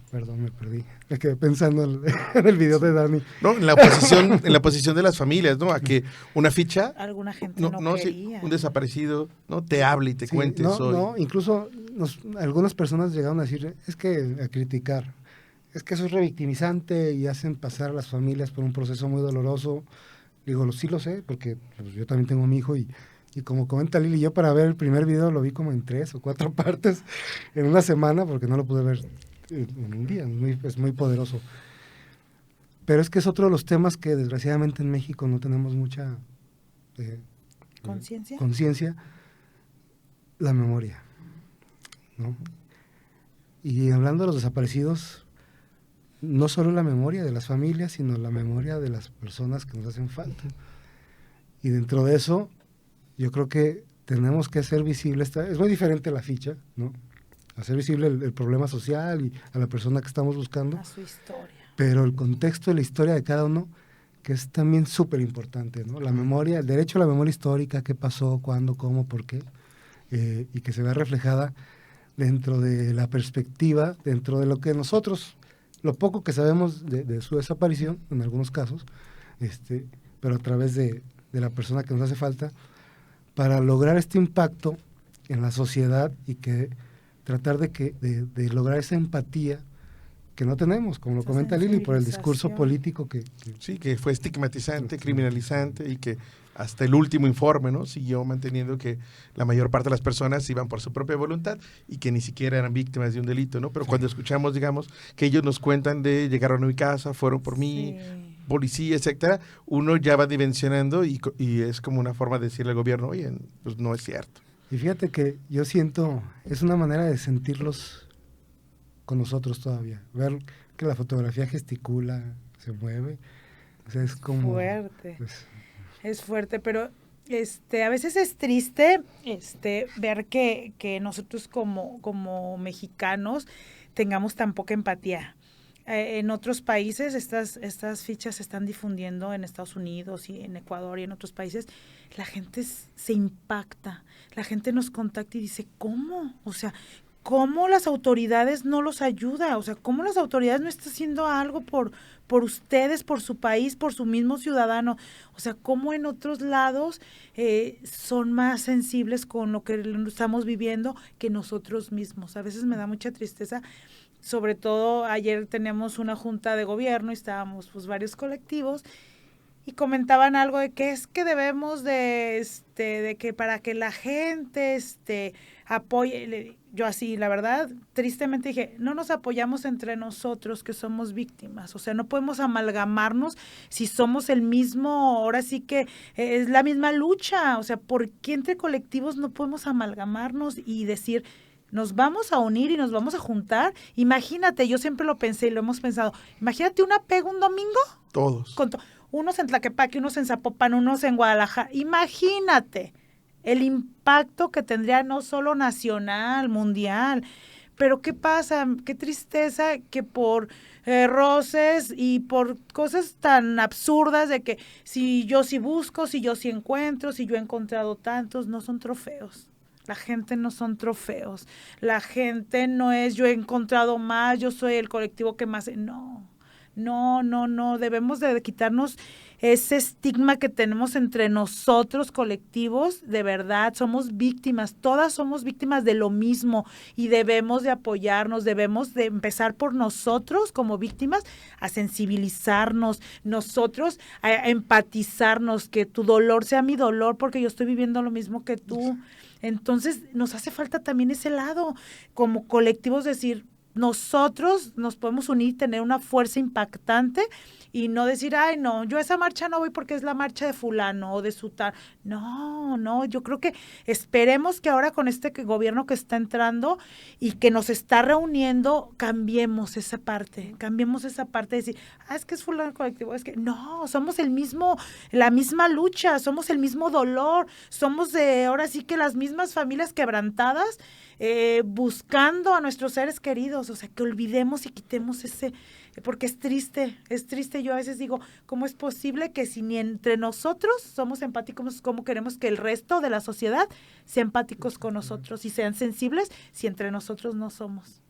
perdón, me perdí. Me quedé pensando en el video de Dani. No, en la posición de las familias, ¿no? A que una ficha... Alguna gente no quería. Un desaparecido, ¿no? Te hable y te cuente. Incluso algunas personas llegaron a decir, a criticar. Es que eso es revictimizante y hacen pasar a las familias por un proceso muy doloroso. Digo, sí lo sé, porque pues, yo también tengo a mi hijo y como comenta Lili, yo para ver el primer video lo vi como en 3 o 4 partes en una semana, porque no lo pude ver en un día, es muy poderoso. Pero es que es otro de los temas que desgraciadamente en México no tenemos mucha conciencia, la memoria, ¿no? Y hablando de los desaparecidos, no solo la memoria de las familias, sino la memoria de las personas que nos hacen falta. Y dentro de eso, yo creo que tenemos que hacer visible, es muy diferente la ficha, ¿no? Hacer visible el problema social y a la persona que estamos buscando. A su historia. Pero el contexto de la historia de cada uno, que es también súper importante, ¿no? La memoria, el derecho a la memoria histórica, qué pasó, cuándo, cómo, por qué, y que se vea reflejada dentro de la perspectiva, dentro de lo que nosotros... lo poco que sabemos de su desaparición, en algunos casos, pero a través de la persona que nos hace falta, para lograr este impacto en la sociedad y que tratar de lograr esa empatía que no tenemos, como lo comenta Lili, por el discurso político que... Sí, que fue estigmatizante, criminalizante y que hasta el último informe, ¿no? Siguió manteniendo que la mayor parte de las personas iban por su propia voluntad y que ni siquiera eran víctimas de un delito, ¿no? Pero cuando escuchamos, digamos, que ellos nos cuentan de llegaron a mi casa, fueron por mí, policía, etcétera, uno ya va dimensionando y es como una forma de decirle al gobierno, oye, pues no es cierto. Y fíjate que yo siento, es una manera de sentirlos con nosotros todavía, ver que la fotografía gesticula, se mueve, o sea, es como... fuerte. Es fuerte, pero a veces es triste ver que nosotros como mexicanos tengamos tan poca empatía. En otros países estas fichas se están difundiendo en Estados Unidos y en Ecuador y en otros países. La gente se impacta, la gente nos contacta y dice, ¿cómo? O sea, ¿cómo las autoridades no los ayuda? O sea, ¿cómo las autoridades no están haciendo algo por ustedes, por su país, por su mismo ciudadano? O sea, ¿cómo en otros lados son más sensibles con lo que estamos viviendo que nosotros mismos? A veces me da mucha tristeza. Sobre todo ayer teníamos una junta de gobierno y estábamos pues varios colectivos y comentaban algo de que es que debemos de que para que la gente apoye. Yo así, la verdad, tristemente dije, no nos apoyamos entre nosotros que somos víctimas, o sea, no podemos amalgamarnos si somos el mismo, ahora sí que es la misma lucha, o sea, ¿por qué entre colectivos no podemos amalgamarnos y decir, nos vamos a unir y nos vamos a juntar? Imagínate, yo siempre lo pensé y lo hemos pensado, imagínate una pega un domingo. Todos. Unos en Tlaquepaque, unos en Zapopan, unos en Guadalajara, imagínate el impacto que tendría no solo nacional, mundial. Pero ¿qué pasa? Qué tristeza que por roces y por cosas tan absurdas de que si yo sí busco, si yo sí encuentro, si yo he encontrado tantos, no son trofeos. La gente no son trofeos. La gente no es yo he encontrado más, yo soy el colectivo que más. No. Debemos de quitarnos ese estigma que tenemos entre nosotros colectivos. De verdad, somos víctimas, todas somos víctimas de lo mismo y debemos de apoyarnos, debemos de empezar por nosotros como víctimas a sensibilizarnos, nosotros a empatizarnos, que tu dolor sea mi dolor porque yo estoy viviendo lo mismo que tú. Entonces, nos hace falta también ese lado, como colectivos, decir, nosotros nos podemos unir, tener una fuerza impactante y no decir, ay, no, yo a esa marcha no voy porque es la marcha de fulano o de sutano. No, yo creo que esperemos que ahora con este gobierno que está entrando y que nos está reuniendo, cambiemos esa parte de decir, es que es fulano colectivo, es que no, somos la misma lucha, somos el mismo dolor, somos ahora sí que las mismas familias quebrantadas, buscando a nuestros seres queridos, o sea, que olvidemos y quitemos porque es triste, yo a veces digo, ¿cómo es posible que si ni entre nosotros somos empáticos, cómo queremos que el resto de la sociedad sea empáticos con nosotros y sean sensibles si entre nosotros no somos?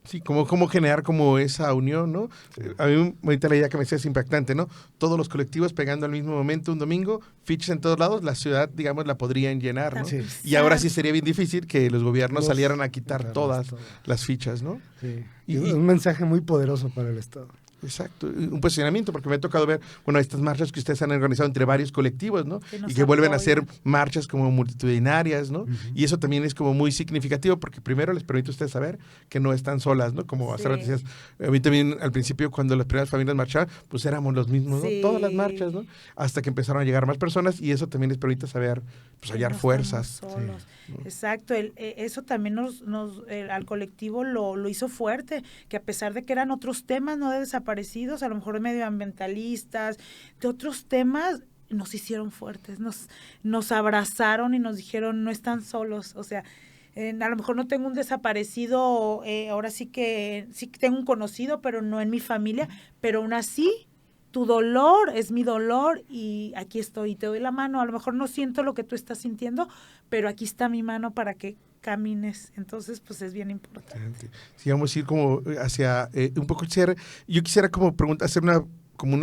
Sí, cómo generar como esa unión, ¿no? A mí ahorita la idea que me decía es impactante, ¿no? Todos los colectivos pegando al mismo momento un domingo, fichas en todos lados, la ciudad, digamos, la podrían llenar, ¿no? Sí. Y ahora sí sería bien difícil que los gobiernos salieran a quitar todas las fichas, ¿no? Sí. Y un mensaje muy poderoso para el Estado. Exacto, un posicionamiento, porque me ha tocado ver, bueno, estas marchas que ustedes han organizado entre varios colectivos, ¿no? Y que vuelven a ser marchas como multitudinarias, ¿no? Y eso también es como muy significativo, porque primero les permite a ustedes saber que no están solas, ¿no? Como hace rato decías, a mí también al principio cuando las primeras familias marchaban, pues éramos los mismos, ¿no? Todas las marchas, ¿no? Hasta que empezaron a llegar más personas y eso también les permite saber, pues hallar fuerzas. Sí. Exacto, eso también al colectivo lo hizo fuerte, que a pesar de que eran otros temas, no de desaparecidos, a lo mejor medioambientalistas, de otros temas, nos hicieron fuertes, nos abrazaron y nos dijeron, no están solos, o sea, a lo mejor no tengo un desaparecido, ahora sí que tengo un conocido, pero no en mi familia, pero aún así, tu dolor es mi dolor y aquí estoy y te doy la mano. A lo mejor no siento lo que tú estás sintiendo, pero aquí está mi mano para que camines. Entonces, pues es bien importante. Sí, vamos a ir como hacia un poco el cierre. Yo quisiera como hacer una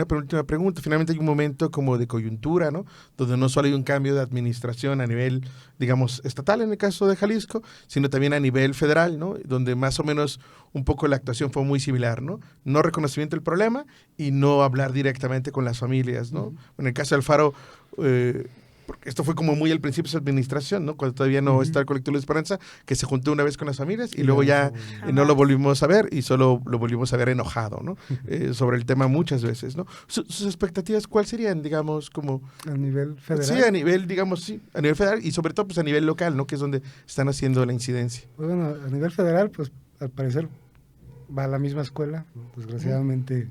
penúltima pregunta. Finalmente hay un momento como de coyuntura, ¿no? Donde no solo hay un cambio de administración a nivel, digamos, estatal en el caso de Jalisco, sino también a nivel federal, ¿no? Donde más o menos un poco la actuación fue muy similar, ¿no? No reconocimiento del problema y no hablar directamente con las familias, ¿no? En el caso de Alfaro, porque esto fue como muy al principio de su administración, ¿no? Cuando todavía no está el colectivo de Esperanza, que se juntó una vez con las familias y luego ya no lo volvimos a ver y solo lo volvimos a ver enojado, ¿no? Sobre el tema muchas veces, ¿no? ¿Sus expectativas cuáles serían, digamos, como... a nivel federal? Sí, a nivel, digamos, sí, a nivel federal y sobre todo pues a nivel local, ¿no? Que es donde están haciendo la incidencia. Pues bueno, a nivel federal, pues al parecer va a la misma escuela, ¿no? Desgraciadamente...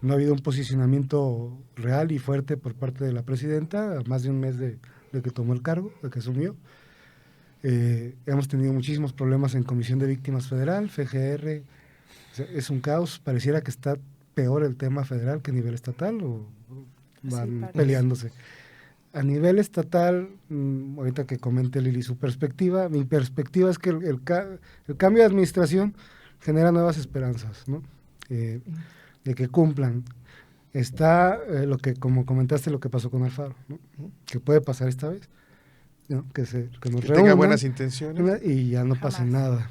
no ha habido un posicionamiento real y fuerte por parte de la presidenta, a más de un mes de que tomó el cargo, de que asumió. Hemos tenido muchísimos problemas en Comisión de Víctimas Federal, FGR, o sea, es un caos, pareciera que está peor el tema federal que a nivel estatal, o van peleándose. A nivel estatal, ahorita que comente Lili su perspectiva, mi perspectiva es que el cambio de administración genera nuevas esperanzas, ¿no? De que cumplan. Está lo que, como comentaste, lo que pasó con Alfaro, ¿no? Que puede pasar esta vez, ¿no? Que nos reúnan, tenga buenas intenciones y ya no pase nada.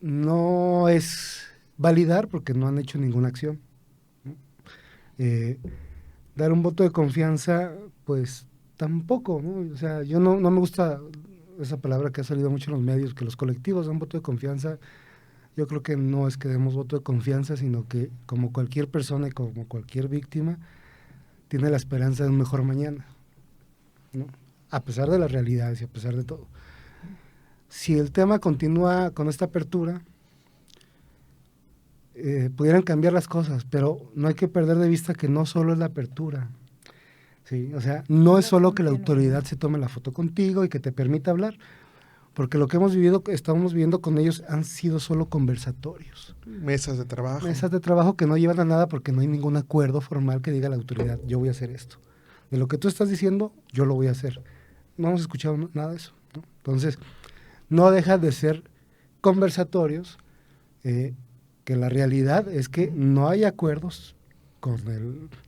No es validar porque no han hecho ninguna acción, ¿no? Dar un voto de confianza, pues tampoco, ¿no? O sea, yo no me gusta esa palabra que ha salido mucho en los medios, que los colectivos dan voto de confianza. Yo creo que no es que demos voto de confianza, sino que como cualquier persona y como cualquier víctima, tiene la esperanza de un mejor mañana, ¿no? A pesar de las realidades y a pesar de todo. Si el tema continúa con esta apertura, pudieran cambiar las cosas, pero no hay que perder de vista que no solo es la apertura, ¿sí? O sea, no es solo que la autoridad se tome la foto contigo y que te permita hablar, porque lo que estamos viviendo con ellos han sido solo conversatorios. Mesas de trabajo. Mesas de trabajo que no llevan a nada porque no hay ningún acuerdo formal que diga la autoridad, yo voy a hacer esto. De lo que tú estás diciendo, yo lo voy a hacer. No hemos escuchado nada de eso, ¿no? Entonces, no deja de ser conversatorios, que la realidad es que no hay acuerdos con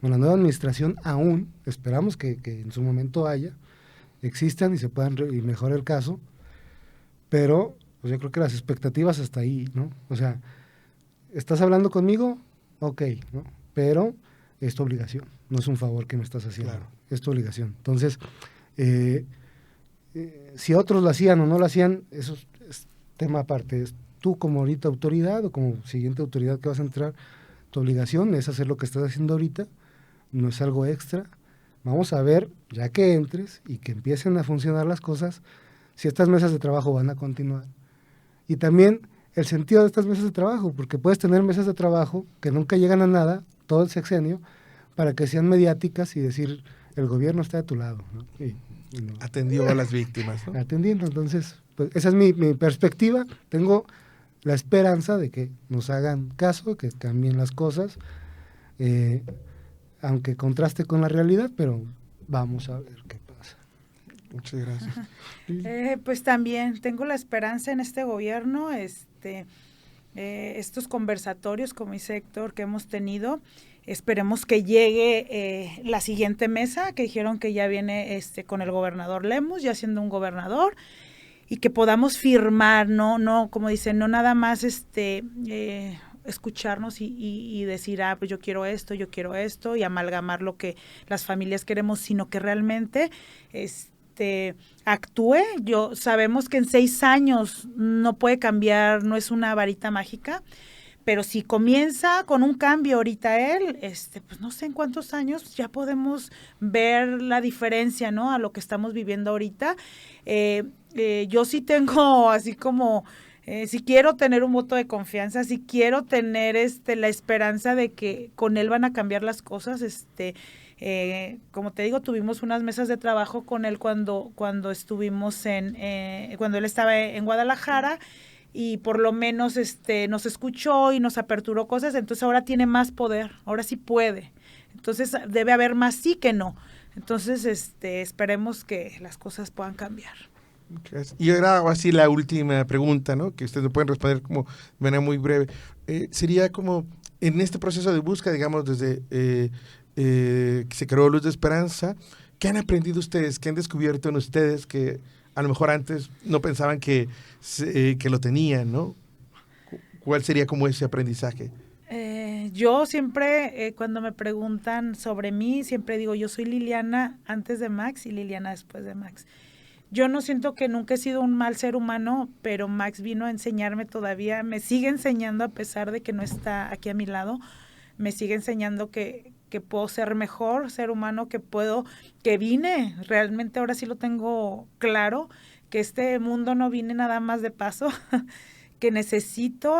la nueva administración aún. Esperamos que en su momento existan y se puedan y mejore el caso, pero pues yo creo que las expectativas hasta ahí, ¿no? O sea, ¿estás hablando conmigo? Ok, ¿no? Pero es tu obligación, no es un favor que me estás haciendo, claro. Es tu obligación. Entonces, si otros lo hacían o no lo hacían, eso es tema aparte. Es tú como ahorita autoridad o como siguiente autoridad que vas a entrar, tu obligación es hacer lo que estás haciendo ahorita, no es algo extra. Vamos a ver, ya que entres y que empiecen a funcionar las cosas, si estas mesas de trabajo van a continuar. Y también el sentido de estas mesas de trabajo, porque puedes tener mesas de trabajo que nunca llegan a nada, todo el sexenio, para que sean mediáticas y decir, el gobierno está de tu lado, ¿no? No. Atendió a las víctimas, ¿no? Atendiendo, entonces, pues esa es mi perspectiva. Tengo la esperanza de que nos hagan caso, que cambien las cosas, aunque contraste con la realidad, pero vamos a ver qué pasa. Muchas gracias. Pues también tengo la esperanza en este gobierno, estos conversatorios, como dice Héctor, que hemos tenido. Esperemos que llegue la siguiente mesa, que dijeron que ya viene con el gobernador Lemus, ya siendo un gobernador, y que podamos firmar, no como dicen, no nada más escucharnos y decir, pues yo quiero esto y amalgamar lo que las familias queremos, sino que realmente actúe. Sabemos que en 6 años no puede cambiar, no es una varita mágica, pero si comienza con un cambio ahorita él, pues no sé en cuántos años ya podemos ver la diferencia, ¿no? A lo que estamos viviendo ahorita. Yo sí tengo así como, si quiero tener un voto de confianza, si quiero tener la esperanza de que con él van a cambiar las cosas. Como te digo, tuvimos unas mesas de trabajo con él cuando estuvimos cuando él estaba en Guadalajara, y por lo menos nos escuchó y nos aperturó cosas. Entonces ahora tiene más poder, ahora sí puede. Entonces debe haber más sí que no. Entonces esperemos que las cosas puedan cambiar. Y ahora así la última pregunta, ¿no? Que ustedes me pueden responder como de manera muy breve. Sería como en este proceso de búsqueda, digamos, desde que se creó Luz de Esperanza, ¿qué han aprendido ustedes? ¿Qué han descubierto en ustedes que a lo mejor antes no pensaban que lo tenían, ¿no? ¿Cuál sería como ese aprendizaje? Yo siempre, cuando me preguntan sobre mí, siempre digo, yo soy Liliana antes de Max y Liliana después de Max. Yo no siento que nunca he sido un mal ser humano, pero Max vino a enseñarme todavía, me sigue enseñando a pesar de que no está aquí a mi lado, me sigue enseñando que puedo ser mejor ser humano, que vine, realmente ahora sí lo tengo claro, que este mundo no vine nada más de paso, que necesito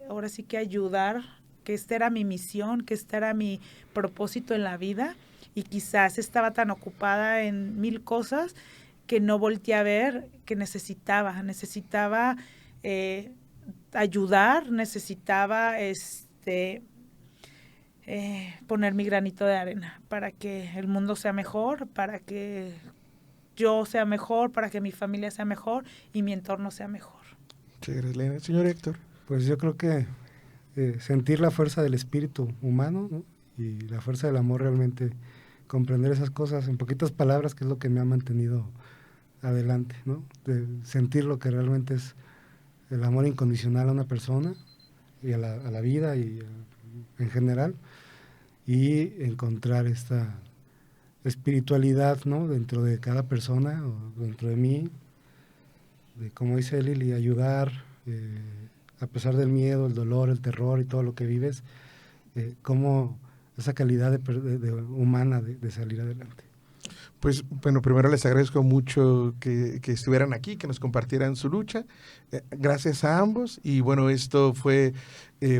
ahora sí que ayudar, que esta era mi misión, que este era mi propósito en la vida, y quizás estaba tan ocupada en 1000 cosas que no volteé a ver que necesitaba ayudar, necesitaba poner mi granito de arena para que el mundo sea mejor, para que yo sea mejor, para que mi familia sea mejor y mi entorno sea mejor. Muchas gracias, Elena. Señor Héctor. Pues yo creo que sentir la fuerza del espíritu humano, ¿no? Y la fuerza del amor, realmente comprender esas cosas en poquitas palabras, que es lo que me ha mantenido adelante, ¿no? De sentir lo que realmente es el amor incondicional a una persona y a la vida y en general, y encontrar esta espiritualidad, ¿no? Dentro de cada persona o dentro de mí, de, como dice Lili, ayudar a pesar del miedo, el dolor, el terror y todo lo que vives, cómo esa calidad humana de salir adelante. Pues bueno, primero les agradezco mucho que estuvieran aquí, que nos compartieran su lucha. Gracias a ambos. Y bueno, esto fue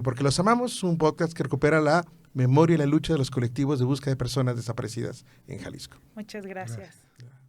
Porque los amamos, un podcast que recupera la memoria y la lucha de los colectivos de búsqueda de personas desaparecidas en Jalisco. Muchas gracias. Gracias.